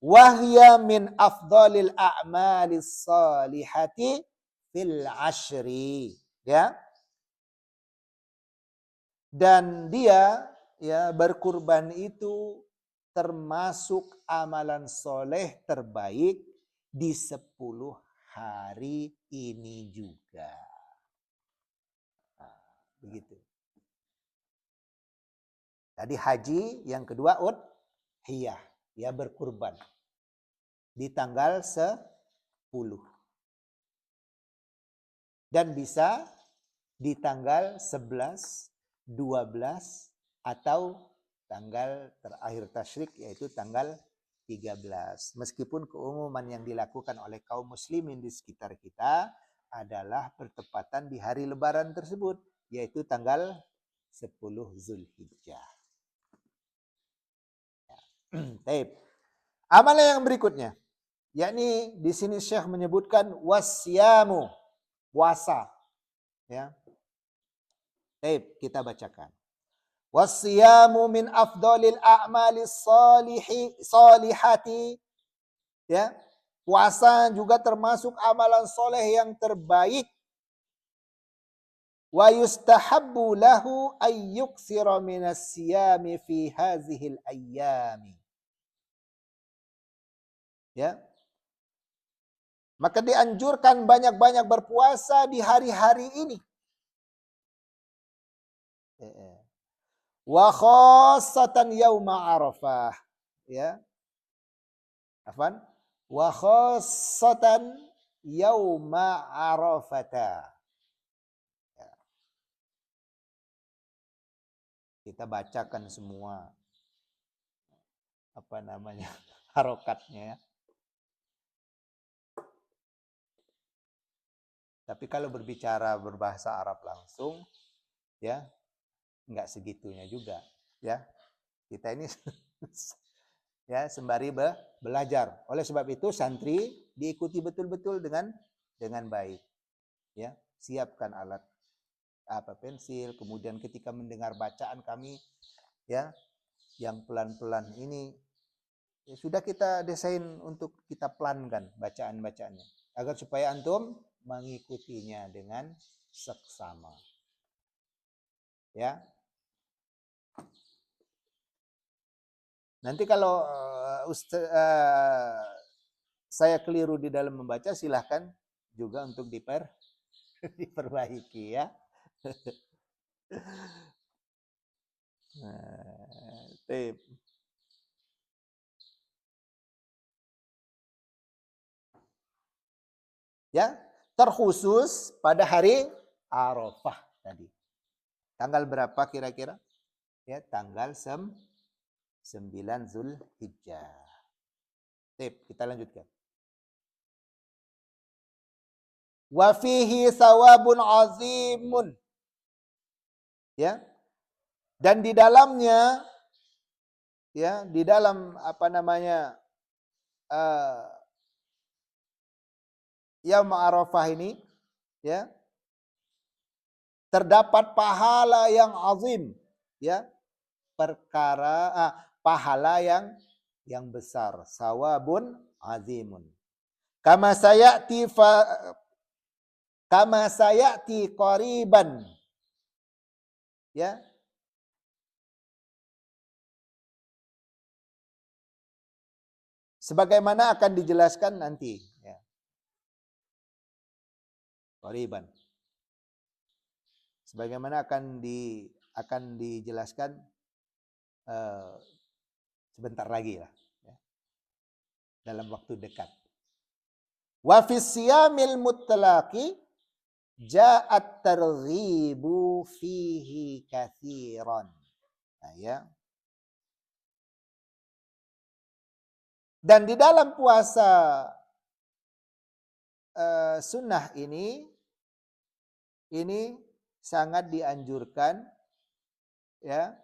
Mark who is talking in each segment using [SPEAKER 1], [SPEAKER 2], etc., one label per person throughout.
[SPEAKER 1] Wahya min afdalil a'malis salihati fil ashri. Ya. Dan dia ya berkurban itu termasuk amalan soleh terbaik di 10 hari ini juga. Nah, begitu. Tadi haji, yang kedua udhiyah, ya berkurban di tanggal 10. Dan bisa di tanggal 11, 12 atau tanggal terakhir tasyrik yaitu tanggal 13. Meskipun keumuman yang dilakukan oleh kaum muslimin di sekitar kita adalah bertepatan di hari lebaran tersebut, yaitu tanggal 10 Zulhijjah. Taib. Amalan yang berikutnya, yakni di sini Syekh menyebutkan wasyamu, puasa. Ya. Taib, kita bacakan. Wasyamu min afdalil a'malis salihati. Ya. Puasa juga termasuk amalan soleh yang terbaik. Wa yustahabbu lahu ayyuksira minas siyami fi hazihil ayyami. Ya. Maka dianjurkan banyak-banyak berpuasa di hari-hari ini. Wa khassatan yauma Arafah. Ya. Afwan? Wa khassatan yauma Arafata. Ya. Kita bacakan semua harokatnya ya. Tapi kalau berbicara berbahasa Arab langsung, ya nggak segitunya juga, ya. Kita ini ya sembari belajar. Oleh sebab itu santri diikuti betul-betul dengan baik. Ya, siapkan alat pensil, kemudian ketika mendengar bacaan kami ya yang pelan-pelan ini ya, sudah kita desain untuk kita pelankan bacaan-bacaannya agar supaya antum mengikutinya dengan seksama. Ya. Nanti kalau saya keliru di dalam membaca, silahkan juga untuk diperbaiki ya. Tip. Ya, terkhusus pada hari Arafah tadi. Tanggal berapa kira-kira? Ya, tanggal 9 Zulhijjah. Tip, kita lanjutkan. Wa fihi sawabun azimun. Ya. Dan di dalamnya ya, di dalam Yaum Arafah ini ya terdapat pahala yang azim ya, pahala yang besar, sawabun azimun. Kama sayati qariban. Ya. Sebagaimana akan dijelaskan nanti ya. Qariban. Sebagaimana akan dijelaskan sebentar lagi lah ya. Dalam waktu dekat. Wa fi siyamil mutlaqi ja'at targhibu fihi katsiran. Nah, ya. Dan di dalam puasa sunnah ini sangat dianjurkan ya.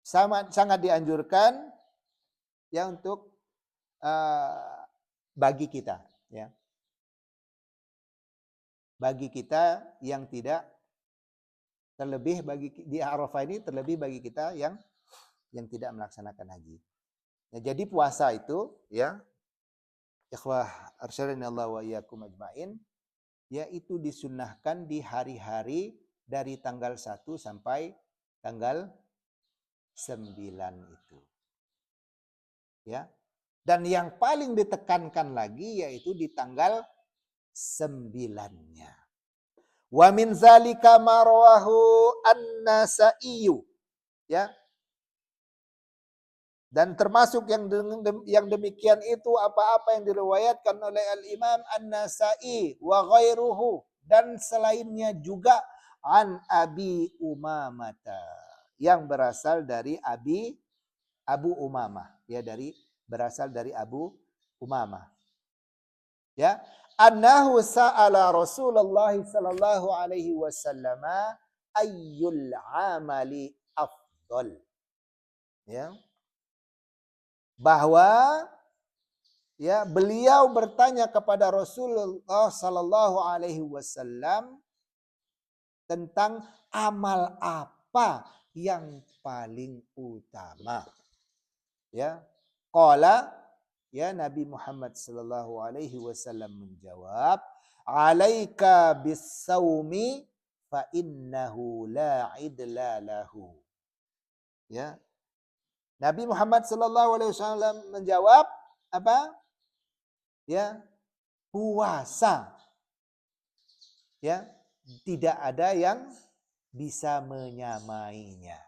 [SPEAKER 1] Sangat dianjurkan ya untuk bagi kita ya. Bagi kita yang tidak Terlebih di Arafah ini terlebih bagi kita yang tidak melaksanakan haji. Nah, jadi puasa itu ya, ikhwah arsyadani Allah wa iyyakum ajmain, yaitu disunnahkan di hari-hari dari tanggal 1 sampai tanggal 9 itu. Ya. Dan yang paling ditekankan lagi yaitu di tanggal 9-nya. Wa min zalika ma rawahu an-Nasa'i. Ya. Dan termasuk yang demikian itu apa-apa yang diriwayatkan oleh Al-Imam An-Nasa'i wa ghairuhu, dan selainnya juga an Abi Umamah, yang berasal dari Abu Umamah, ya, berasal dari Abu Umamah. Ya, annahu sa'ala Rasulullah sallallahu alaihi wasallam ayyul amali afdal. Ya. Bahwa ya, beliau bertanya kepada Rasulullah sallallahu alaihi wasallam tentang amal apa yang paling utama. Ya. Qala, ya, Nabi Muhammad sallallahu alaihi wasallam menjawab, "Alaika bis-saumi fa innahu la idla lahu." Ya. Nabi Muhammad sallallahu alaihi wasallam menjawab apa? Ya, puasa. Ya, tidak ada yang bisa menyamainya.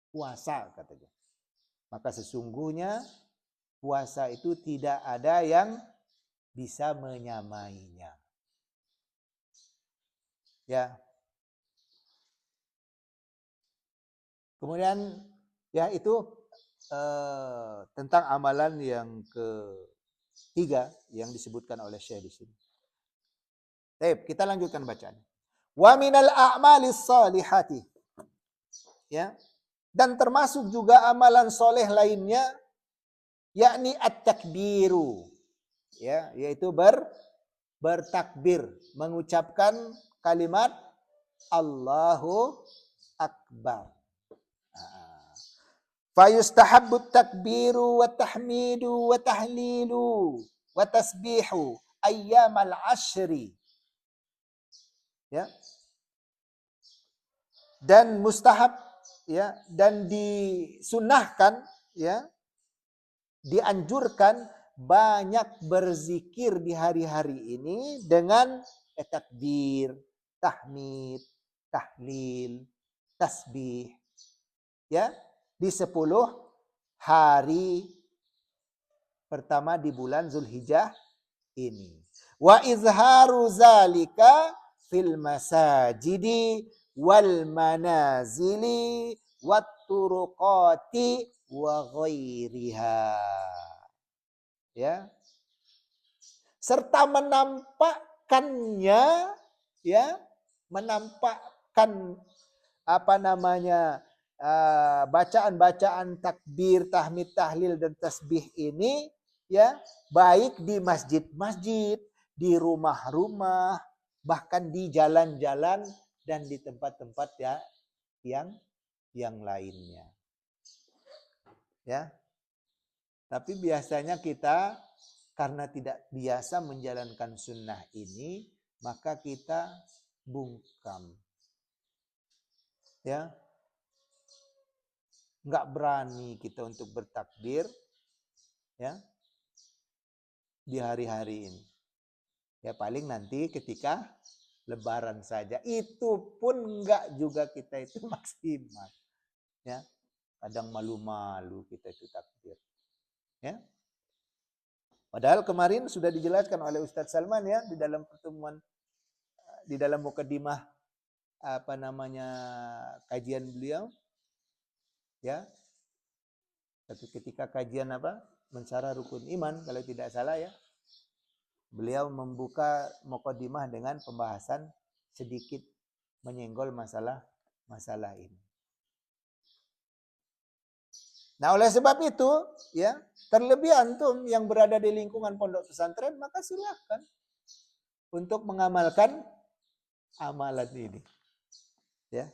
[SPEAKER 1] Puasa katanya. Maka sesungguhnya puasa itu tidak ada yang bisa menyamainya. Ya. Kemudian ya, itu tentang amalan yang ketiga yang disebutkan oleh Syekh di sini. Baik, kita lanjutkan bacaan. Wa minal a'malis salihati. Ya. Dan termasuk juga amalan soleh lainnya, yakni at-takbiru. Ya, yaitu bertakbir, mengucapkan kalimat Allahu Akbar. Fayustahabbu takbiru wa tahmidu wa tahlilu wa tasbihu ayyamal ashri. Ya. Dan mustahab, ya, dan disunnahkan, ya, dianjurkan banyak berzikir di hari-hari ini dengan takbir, tahmid, tahlil, tasbih. Ya, di 10 hari pertama di bulan Zulhijjah ini. Wa izharu zalika fil masajidi wal manazili wat turuqati wa ghairiha. Ya. Serta menampakkannya, ya, menampakkan bacaan-bacaan takbir, tahmid, tahlil dan tasbih ini, ya, baik di masjid-masjid, di rumah-rumah, bahkan di jalan-jalan dan di tempat-tempat, ya, yang lainnya. Ya. Tapi biasanya kita karena tidak biasa menjalankan sunnah ini, maka kita bungkam. Ya. Enggak berani kita untuk bertakbir, ya, di hari-hari ini. Ya, paling nanti ketika Lebaran saja. Itu pun enggak juga kita itu maksimal. Ya. Kadang malu-malu kita itu takbir. Ya. Padahal kemarin sudah dijelaskan oleh Ustadz Salman, ya, di dalam pertemuan, di dalam mukadimah kajian beliau, ya. Ketika kajian mensyarah rukun iman kalau tidak salah, ya. Beliau membuka mukadimah dengan pembahasan sedikit menyenggol masalah ini. Nah, oleh sebab itu, ya, terlebih antum yang berada di lingkungan pondok pesantren, maka silakan untuk mengamalkan amalan ini. Ya.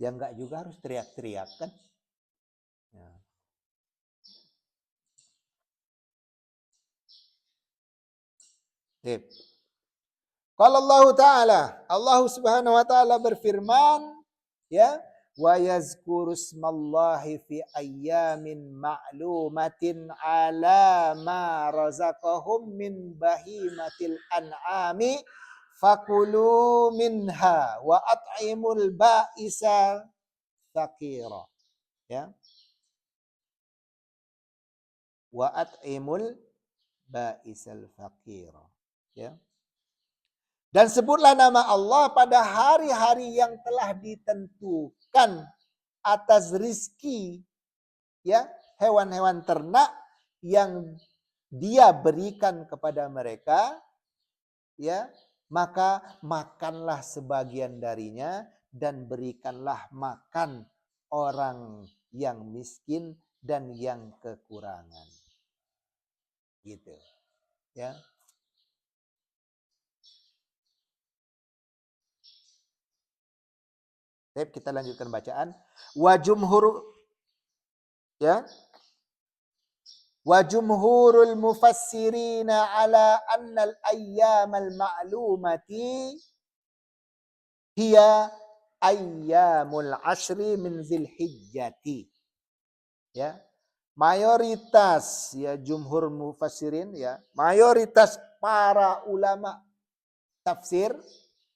[SPEAKER 1] Ya enggak juga harus teriak-teriak kan. Ya. Sip. Qala Allah Ta'ala, Allah Subhanahu wa taala berfirman, ya, wa yazkuru smallahi fi ayyamin ma'lumatin ala ma razaqahum min bahimatil an'ami fakulu minha wa at'imul ba'isa faqira, ya, wa at'imul ba'isal faqira, ya. Dan sebutlah nama Allah pada hari-hari yang telah ditentukan atas rizki, ya, hewan-hewan ternak yang Dia berikan kepada mereka, ya, maka makanlah sebagian darinya dan berikanlah makan orang yang miskin dan yang kekurangan. Gitu, ya. Baik, kita lanjutkan bacaan. Wa jumhur, ya. Wa jumhurul mufassirina ala anna al-ayyam al-ma'lumati hiya ayyamul ashri min Dzulhijjati. Ya. Mayoritas, ya, jumhur mufassirin, ya, mayoritas para ulama tafsir,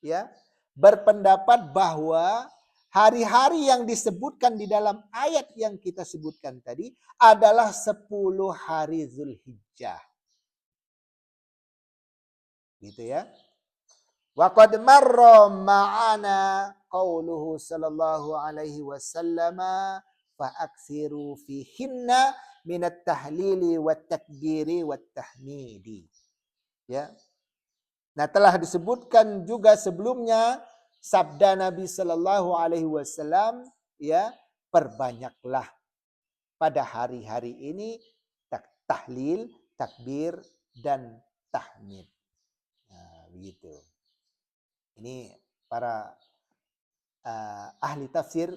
[SPEAKER 1] ya, berpendapat bahwa hari-hari yang disebutkan di dalam ayat yang kita sebutkan tadi adalah 10 hari Dzulhijjah. Gitu ya. Wa qad marra ma'ana qauluhu sallallahu alaihi wasallam fa aksiru fihinna minat tahlili wat takbiri wat tahmidi. Ya. Nah, telah disebutkan juga sebelumnya sabda Nabi Shallallahu Alaihi Wasallam, ya, perbanyaklah pada hari-hari ini tahlil, takbir, dan tahmid. Nah, begitu. Ini para ahli tafsir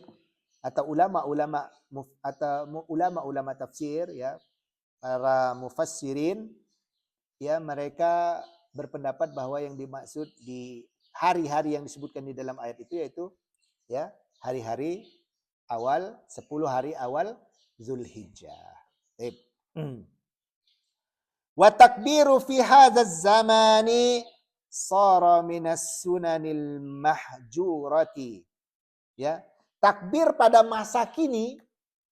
[SPEAKER 1] atau ulama-ulama tafsir, ya, para mufassirin, ya, mereka berpendapat bahwa yang dimaksud di hari-hari yang disebutkan di dalam ayat itu yaitu, ya, hari-hari awal, 10 hari awal Zulhijjah. Wa takbiru fi hadzal zamani sara minas sunanil mahjurati. Ya, takbir pada masa kini,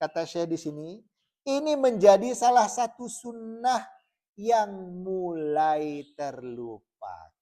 [SPEAKER 1] kata Syekh di sini, ini menjadi salah satu sunnah yang mulai terlupakan.